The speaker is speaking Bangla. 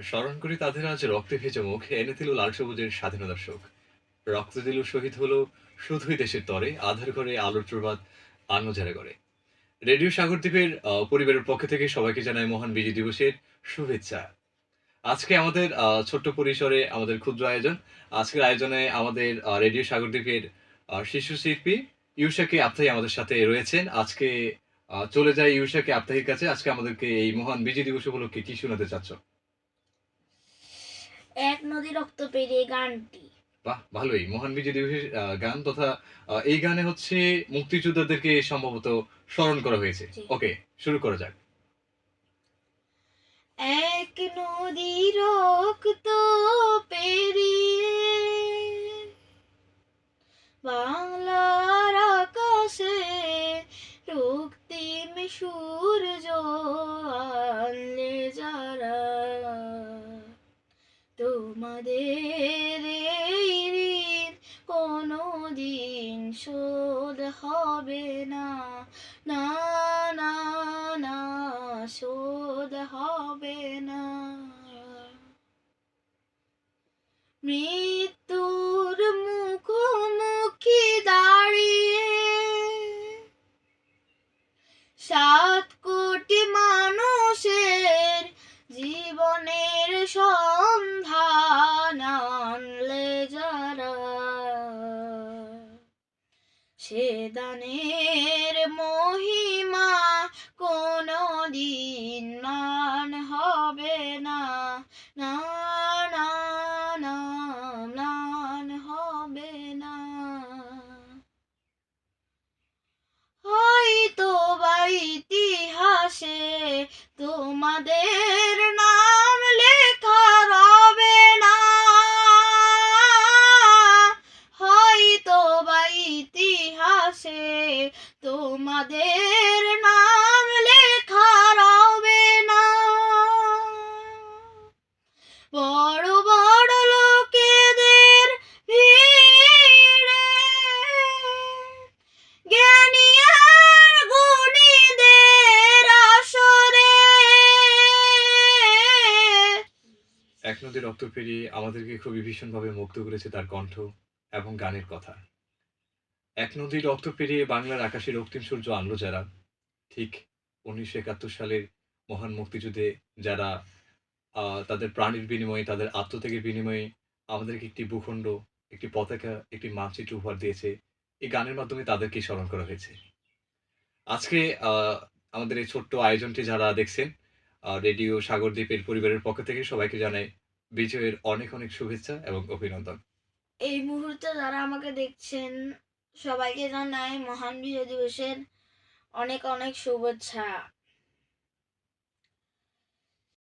স্মরণ করি তাদের আজ রক্তে ভেজা মুখ, এনে দিল লাল সবুজের স্বাধীনতার সুখ। রক্ত দিল শহীদ হলো শুধুই দেশের তরে, আঁধার ঘরে আলোর প্রভাত আলো যারা করে। রেডিও সাগরদ্বীপের পরিবারের পক্ষ থেকে সবাইকে জানাই মহান বিজয় দিবসের শুভেচ্ছা। আজকে আমাদের ছোট্ট পরিসরে আমাদের ক্ষুদ্র আয়োজন। আজকের আয়োজনে আমাদের রেডিও সাগরদ্বীপের শীর্ষ শিল্পী ইউষাকে আপ্তাহি আমাদের সাথে রয়েছেন। আজকে চলে যাই ইউষাকে আপ্তাহির কাছে। আজকে আমাদেরকে এই মহান বিজয় দিবস উপলক্ষে কি শোনাতে চাচ্ছ? এক নদী রক্ত পেরিয়ে গানটি। বাহ! ভালোই। মহান বিজয় দিবসের গান তথা এই গানে হচ্ছে মুক্তিযোদ্ধাদেরকে সম্ভবত স্মরণ করা হয়েছে। জি। ওকে, শুরু করা যাক। এক নদী রক্ত পেরিয়ে বাংলার আকাশে রক্তিম সূর্য আনলে যারা, তোমাদের এই ঋণ কোনোদিন শোধ হবে না, না না না শোধ হবে না। মৃত্যুর মুখোমুখি দাঁড়িয়ে 7 কোটি মানুষের জীবনের সন্ধান আনলে যারা, সে দানের মহিমা কোনোদিন মান হবে না, না না না ম্লান হবে না। হয়তো বা ইতিহাসে তোমাদের নাম লেখা রবে না, হয়তো বা ইতিহাসে তোমাদের নাম লেখা রবে না। বড় বড় লোকেদের ভিড়ে জ্ঞানী আর গুণীদের আসরে, এক নদী রক্ত পেরিয়ে আমাদেরকে খুবই ভীষণভাবে মুগ্ধ করেছে তার কণ্ঠ এবং গানের কথা। এক নদী রক্ত পেরিয়ে বাংলার আকাশে রক্তিম সূর্য আনলো যারা, ঠিক ১৯৭১ সালের মহান মুক্তিযুদ্ধে যারা তাদের প্রাণের বিনিময়ে, তাদের আত্মত্যাগের বিনিময়ে আমাদেরকে একটি ভূখণ্ড, একটি পতাকা, একটি মানচিত্র উপহার দিয়েছে। এই গানের মাধ্যমে তাদেরকেই স্মরণ করা হয়েছে। আজকে আ আমাদের এই ছোট্ট আয়োজনটি যারা দেখছেন, রেডিও সাগরদ্বীপের পরিবারের পক্ষ থেকে সবাইকে জানাই বিজয়ের অনেক, অনেক শুভেচ্ছা এবং অভিনন্দন। এই মুহূর্তে যারা আমাকে দেখছেন সবাইকে জানাই মহান বিজয় দিবসের অনেক অনেক শুভেচ্ছা।